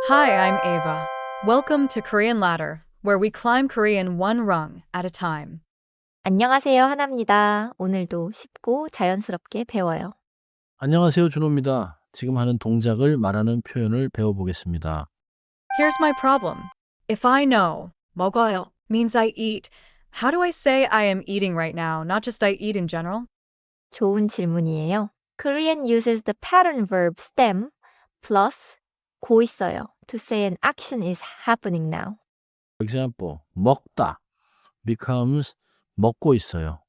Hi, I'm Ava. Welcome to Korean Ladder, where we climb Korean one rung at a time. 안녕하세요, 하나입니다. 오늘도 쉽고 자연스럽게 배워요. 안녕하세요, 준호입니다. 지금 하는 동작을 말하는 표현을 배워보겠습니다. Here's my problem. If I know 먹어요 means I eat, how do I say I am eating right now, not just I eat in general? 좋은 질문이에요. Korean uses the pattern verb stem plus 고 있어요 to say an action is happening now. For example, 먹다 becomes 먹고 있어요.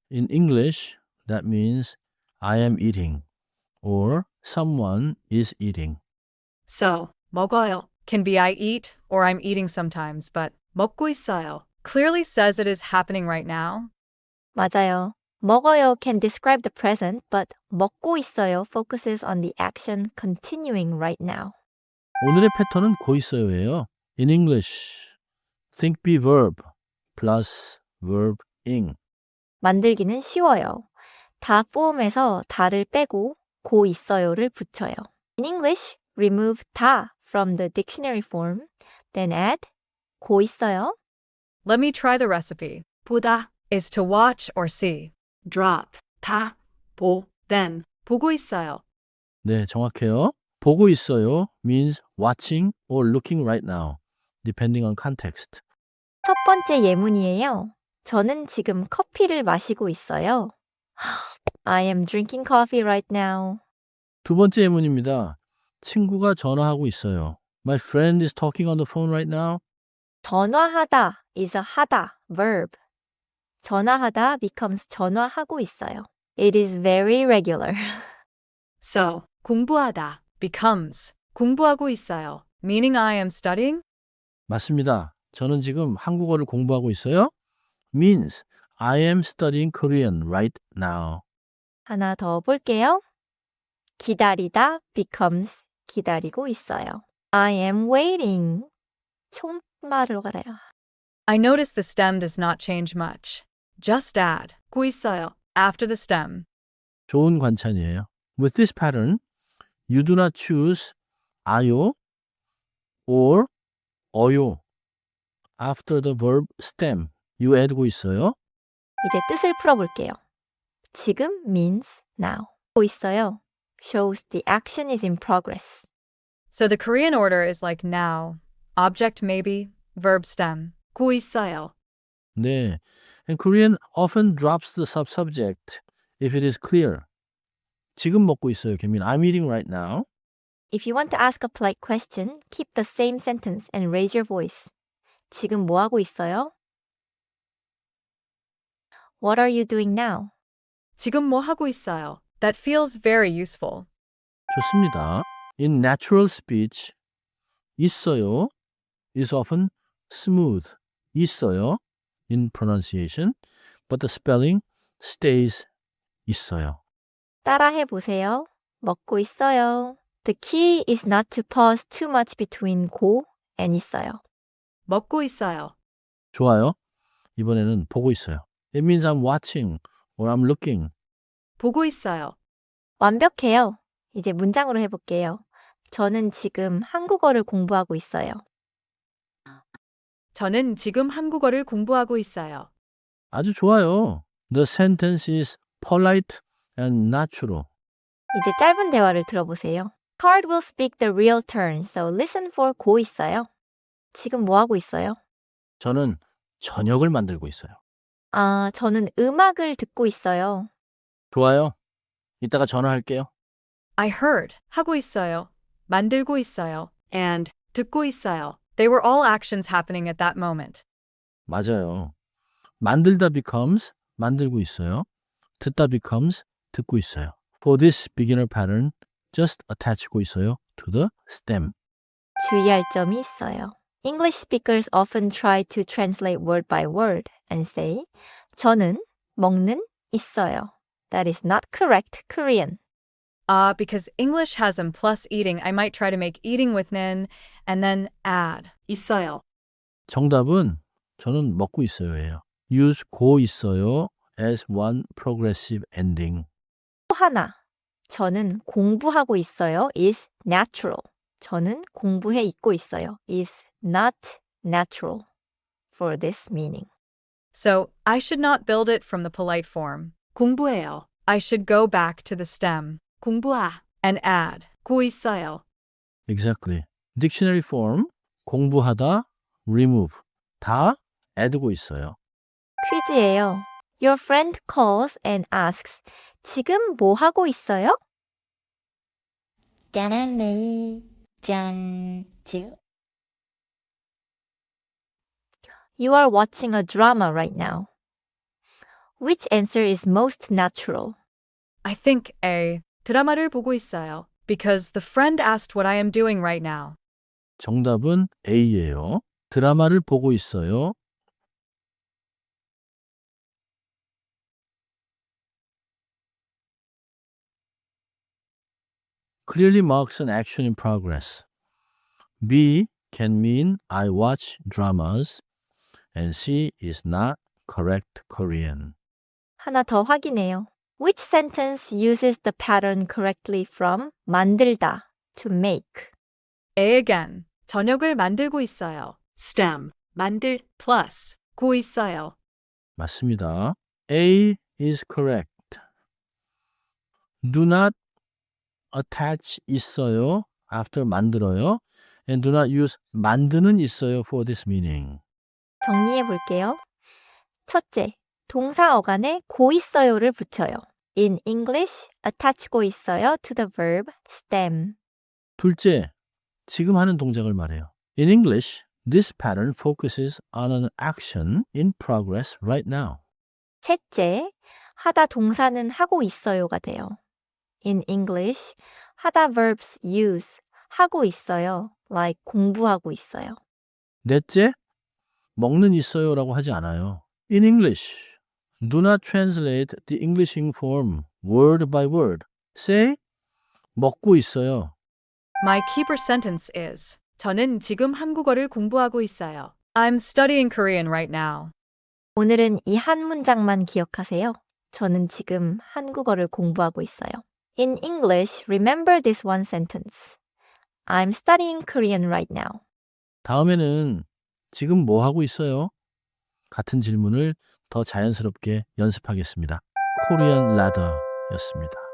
In English, that means I am eating or someone is eating. So, 먹어요 can be I eat or I'm eating sometimes, but 먹고 있어요 clearly says it is happening right now. 맞아요. 먹어요 can describe the present, but 먹고 있어요 focuses on the action continuing right now. 오늘의 패턴은 고 있어요예요. In English, think be verb plus verb ing. 만들기는 쉬워요. 다 포함해서 다를 빼고 고 있어요를 붙여요. In English, remove 다 from the dictionary form, then add 고 있어요. Let me try the recipe. 보다 is to watch or see. Drop 다 보 then 보고 있어요. 네, 정확해요. 보고 있어요 means watching or looking right now, depending on context. 첫 번째 예문이에요. 저는 지금 커피를 마시고 있어요. I am drinking coffee right now. 두 번째 예문입니다. 친구가 전화하고 있어요. My friend is talking on the phone right now. 전화하다 is a 하다 verb. 전화하다 becomes 전화하고 있어요. It is very regular. So, 공부하다 becomes 공부하고 있어요, meaning I am studying. 맞습니다. 저는 지금 한국어를 공부하고 있어요. means I am studying Korean right now. 하나 더 볼게요. 기다리다 becomes 기다리고 있어요. I am waiting. 총말로 갈아요. I notice the stem does not change much. Just add 고 있어요 after the stem. 좋은 관찰이에요. With this pattern, you do not choose 아요 or 어요. After the verb stem, you add고 있어요. 이제 뜻을 풀어볼게요. 지금 means now. 고 있어요. shows the action is in progress. So the Korean order is like now, object maybe, verb stem. 고 있어요. 네. And Korean often drops the subject if it is clear. 지금 먹고 있어요. can mean I'm eating right now. If you want to ask a polite question, keep the same sentence and raise your voice. 지금 뭐 하고 있어요? What are you doing now? 지금 뭐 하고 있어요? That feels very useful. 좋습니다. In natural speech, 있어요 is often smooth. 있어요 in pronunciation, but the spelling stays 있어요. 따라해 보세요. 먹고 있어요. The key is not to pause too much between 고 and 있어요. 먹고 있어요. 좋아요. 이번에는 보고 있어요. It means I'm watching or I'm looking. 보고 있어요. 완벽해요. 이제 문장으로 해볼게요. 저는 지금 한국어를 공부하고 있어요. 저는 지금 한국어를 공부하고 있어요. 아주 좋아요. The sentence is polite and natural. 이제 짧은 대화를 들어보세요. Card will speak the real turn, so listen for 고 있어요. 지금 뭐 하고 있어요? 저는 저녁을 만들고 있어요. 아, 저는 음악을 듣고 있어요. 좋아요. 이따가 전화할게요. I heard 하고 있어요. 만들고 있어요. And 듣고 있어요. They were all actions happening at that moment. 맞아요. 만들다 becomes 만들고 있어요. 듣다 becomes 듣고 있어요. For this beginner pattern, just attach 고 있어요 to the stem. 주의할 점이 있어요. English speakers often try to translate word by word and say, 저는 먹는 있어요. That is not correct Korean. Because English has M plus eating, I might try to make eating with 는 and then add 있어요. 정답은 저는 먹고 있어요예요. use 고 있어요 as one progressive ending. 또 하나. 저는 공부하고 있어요. is natural. 저는 공부해 있고 있어요. is not natural for this meaning. So, I should not build it from the polite form. 공부해요. I should go back to the stem 공부하. and add. 고 있어요. Exactly. Dictionary form 공부하다, remove 다 add고 있어요. 퀴즈예요. Your friend calls and asks, 지금 뭐 하고 있어요? 짠, 지금 You are watching a drama right now. Which answer is most natural? I think A. 드라마를 보고 있어요. Because the friend asked what I am doing right now. 정답은 A예요. 드라마를 보고 있어요. Clearly marks an action in progress. B can mean I watch dramas and C is not correct Korean. 하나 더 확인해요. Which sentence uses the pattern correctly from 만들다 to make? A again. 저녁을 만들고 있어요. stem. 만들 plus. 고 있어요. 맞습니다. A is correct. Do not attach 있어요 after 만들어요 and do not use 만드는 있어요 for this meaning. 정리해 볼게요. 첫째, 동사 어간에 고 있어요를 붙여요. In English, attach 고 있어요 to the verb stem. 둘째, 지금 하는 동작을 말해요. In English, this pattern focuses on an action in progress right now. 셋째, 하다 동사는 하고 있어요가 돼요. In English, 하다 verbs use 하고 있어요, like 공부하고 있어요. 넷째, 먹는 있어요라고 하지 않아요. In English, do not translate the Englishing form word by word. Say, 먹고 있어요. My keeper sentence is 저는 지금 한국어를 공부하고 있어요. I'm studying Korean right now. 오늘은 이 한 문장만 기억하세요. 저는 지금 한국어를 공부하고 있어요. In English, remember this one sentence. I'm studying Korean right now. 다음에는 지금 뭐 하고 있어요? 같은 질문을 더 자연스럽게 연습하겠습니다. Korean Ladder 였습니다.